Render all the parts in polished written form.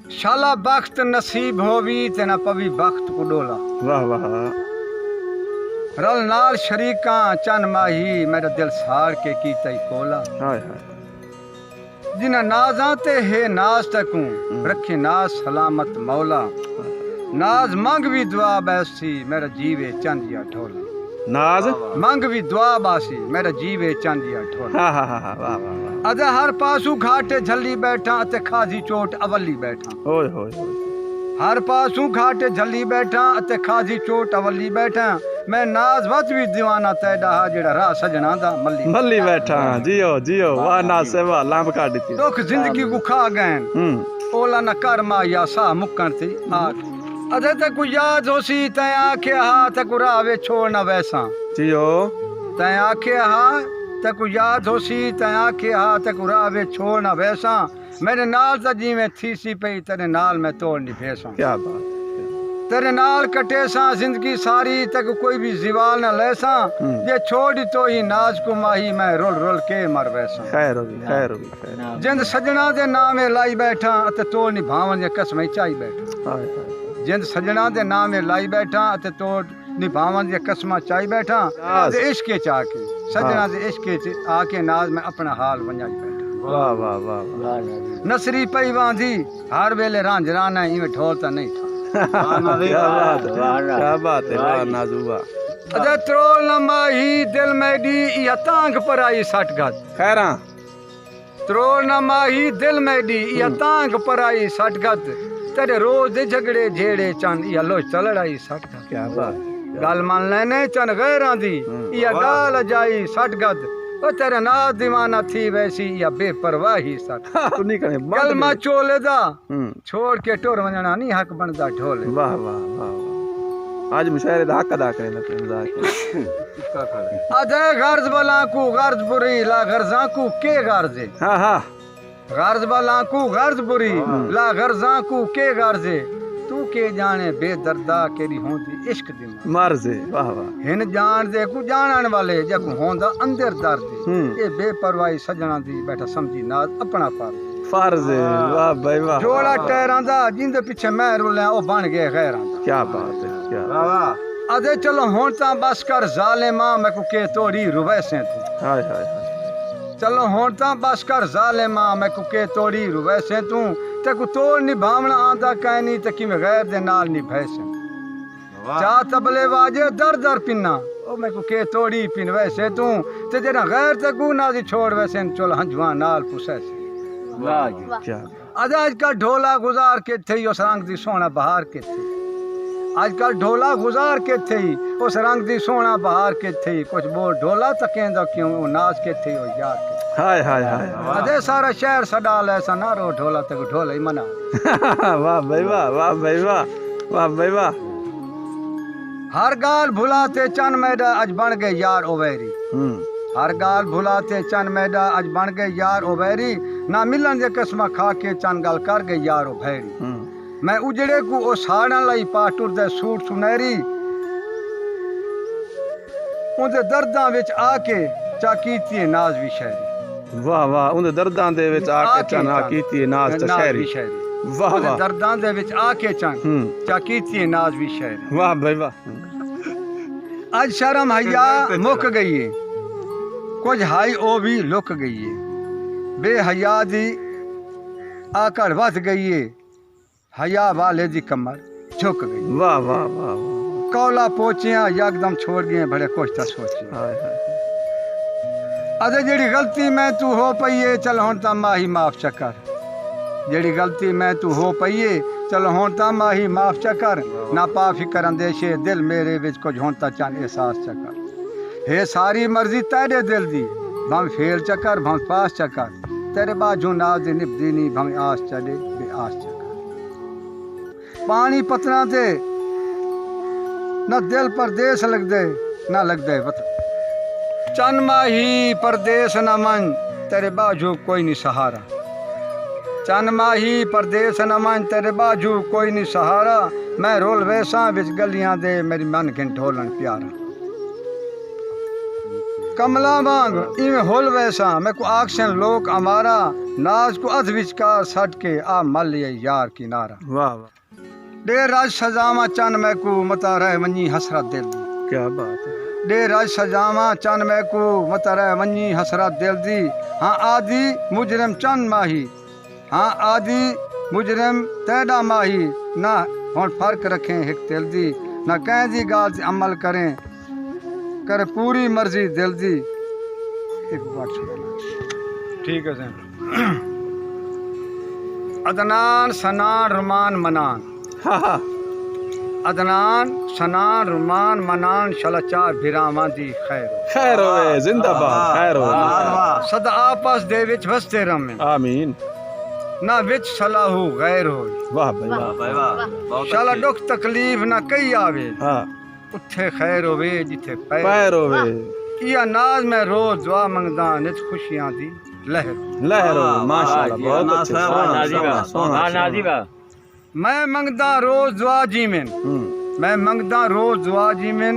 शाला बख्त नसीब होवी ते ना पवी बख्त को डोला। वाह वाह रल नाल शरीका चन माही मेरा दिल साड़ के की तई कोला। हाय हाय जिना नाजा ते है नाज तकूं रखे नाज सलामत मौला। नाज मंग भी दुआ बैसी मेरा जीवे चंदिया ढोला। नाज मंग भी दुआ बासी मेरा जीवे चंदिया ढोला। हाँ हाँ हाँ हाँ वाह वाह वाह अदे हर पासू घाटे झल्ली बैठा ते खाजी चोट अवली बैठा। ओए होए होए हर पासू घाटे झल्ली बैठा ते खाजी चोट अवली बैठा। मैं नाज वच भी दीवाना तैडा हा जेड़ा राह सजना दा मल्ली। मल्ली बैठा जियो जियो वाह नाज सेवा लांब काट दी दुख जिंदगी को खा गैन ओला न कर मा या सा मुक्कन थी आग। अदे तक याद होसी तै आखे हा तक रावे छोड़ न वैसा। जियो तै आखे हा तक याद होसी तै आखे हा तक रावे छोड़ न वैसा। मेरे नाल त जीवे थी सी पई तेरे नाल मैं तोड़ नहीं भेसा। क्या बात तेरे नाल कटे सा जिंदगी सारी तक कोई भी जिवाल न लेसा। ये छोड़ तो ही नाज को माही मैं रोल रोल के मर वैसा। खैर होगी खैर जिंद सजना दे नामे लाई बैठा अते तोड़ निभावन जे कसम चाई बैठा। हाय हाय जिंद सजना दे नामे लाई बैठा अते तोड़ निभावन जे कसम चाई बैठा। ते इश्क च आके सजना दे इश्क च आके नाज में अपना हाल वंजाई बैठा। वाह वाह वाह नसरी पई वांधी हर वेले रांझराना इवें ढोल ता नहीं था। क्या बात है वाह नाजुबा अदे त्रोल न माही दिल में डी या तांग पर आई सट गद। खैरा त्रोल न माही दिल में डी या तांग पर आई सट गद। तेरे रोज दे झगड़े झेड़े चन या लोच तलड़ाई सट गद। क्या बात गल मन लेने चन गैरां दी या गाल जाई सट गद। ओ तेरे ना दीवाना थी वैसी या बेपरवाही सट। तू नहीं करे गल मा चोले दा छोड़ के टोर वंजना नहीं हक बनदा ढोले। वाह वाह वाह आज मुशायरे दा हक अदा करे लगे मजाक अदे गर्ज बला को गर्ज बुरी ला गर्जा को के गर्जे। हाँ हाँ गर्ज बला को गर्ज बुरी ला गर्जा को के गर्जे। तू के जाने बेदर्दा केरी होंदी इश्क दी मर्ज वाह वाह हिन जान दे को जानन वाले जको होंदा अंदर दर्द। ये बेपरवाही सजना दी बैठा समझी नाज अपना पर फर्ज वाह भाई वाह जोड़ा टहरां दा जिंदे पीछे मैं रुलिया ओ बन गए गैरां दा। क्या बात है क्या वाह अदे चलो हुण तां बस कर जालिमा मैं को के तोड़ी रुवैसे तू। हाय हाय चलो हुण तां बस कर जालिमा मैं को के तोड़ी रुवैसे तू। ते को तोड़ निभावना आंदा कहनी ते किवें गैर दे नाल निभैसे। चा तबले वाजे दर दर पिन्ना ओ मैं को के तोड़ी पिन वैसे तू। ते जेड़ा गैर ते गुना दी छोड़ वैसे चल हंजवा नाल पुसैसे। क्या अज आजकल ढोला गुजार के थे उस रंग दी सोना बहार के थे। आजकल ढोला गुजार के थे उस रंग दी सोना बहार के थे। कुछ बोल ढोला तकेंदा क्यों वो नाच के थे वो यार के। हाय हाय हाय अदे सारा शहर सडा ले सा ना रो ढोला तक ढोला ही मना। वाह भाई वाह वाह भाई वाह वाह भाई वाह हर गाल भुलाते चन मैडा अज बन गए यार ओवैरी। हर गाल भुलाते चन मैडा अज बन गए यार ओवैरी। ना मिलन जे कसमा खा के चन गल कर गए यार ओ भैरी। मैं उजड़े को ओ साड़ा लाई पा टुरदे सूट सुनहरी। उनदे दर्दां विच आके चा कीती नाज भी शायरी। वाह वाह उन दर्दां दे विच आके चन आ कीती नाज च शायरी। वाह वाह दर्दां दे विच आके चन चा कीती नाज भी शायरी। वाह भाई वाह आज शर्म हया मुक गई है कुछ हाई ओ भी लुक गई है। बेहया दी आकड़ वध गई है हया वाले दी कमर झुक गई। वाह वाह वाह कौला पोचियां यकदम छोड़ गए बड़े कुछ ता सोचे। अदे जेड़ी गलती मैं तू हो पई है चल हुण तां माही माफ चकर। जेड़ी गलती मैं तू हो पई है चल हुण तां माही माफ चकर। ना पा फिकर अंदेशे दिल मेरे विच कुछ हुण तां चन एहसास चकर। हे सारी मर्जी तेरे दिल दी भम फेल चकर भम पास चकर। तेरे बाजू नाज दी निभदी नी भम आस चले बे आस चकर। पानी पतना ते न दिल परदेस लगदे न लगदे वतन। चन माही परदेस न मन तेरे बाजू कोई नहीं सहारा। चन माही परदेस न मन तेरे बाजू कोई नहीं सहारा। मैं रोल वैसा बिच गलियां दे मेरी मन घिन ढोलन प्यारा। कमला वांग इवें होल वैसा मैं को आक्शन लोक अमारा। नाज को अध विचकार सट के आ मल ये यार किनारा वाह वाह दे राज सजावा चन मैं को मता रह वनी हसरत दिल दी क्या बात है दे राज सजावा चन मैं को मता रह वनी हसरत दिल दी हाँ आदि मुजरिम चन माही हाँ आदि मुजरिम तैडा माही ना हुण फर्क रखें हिक दिल दी ना कहीं दी गाल से अमल करें कर पूरी मर्जी दिल दी एक बात सुनो ठीक है सर अदनान सनान रुमान मनान हाँ हाँ अदनान सनान रुमान मनान शलाचार भिरामा दी खैर खैर होवे जिंदाबाद खैर होवे सदा आपस दे विच वसते रमें आमीन ना विच सलाहू गैर हो वाह भाई वाह शाला दुख तकलीफ ना कई आवे हाँ उठे खैर होवे जिथे पैर पैर होवे किया नाज में रोज दुआ मंगदा नित खुशियां दी लहर लहर होवे माशाल्लाह बहुत अच्छे सोना मैं मंगदा रोज दुआ जीमेन मैं मंगदा रोज दुआ जीमेन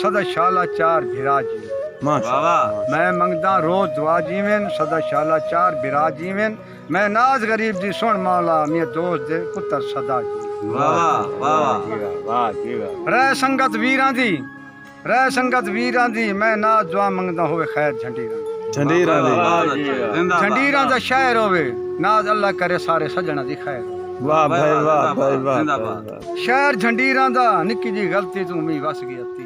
सदा शाला चार भिरा जी माशाल्लाह मैं मंगदा रोज दुआ जीमेन सदा शाला चार भिरा जीमेन मैं नाज गरीब दी सुन मौला मेरे दोस्त दे पुत्र सदा जी रह संगत वीरां दी रह संगत वीरां दी मैं नाज दुआ मंगदा होवे खैर झंडीरां झंडीरां दा शायर होवे नाज अल्लाह करे सारे सजना दी खैर वाह भाई वाह भाई वाह शहर झंडीरां दा निक्की जी गलती तू मी वस गई अती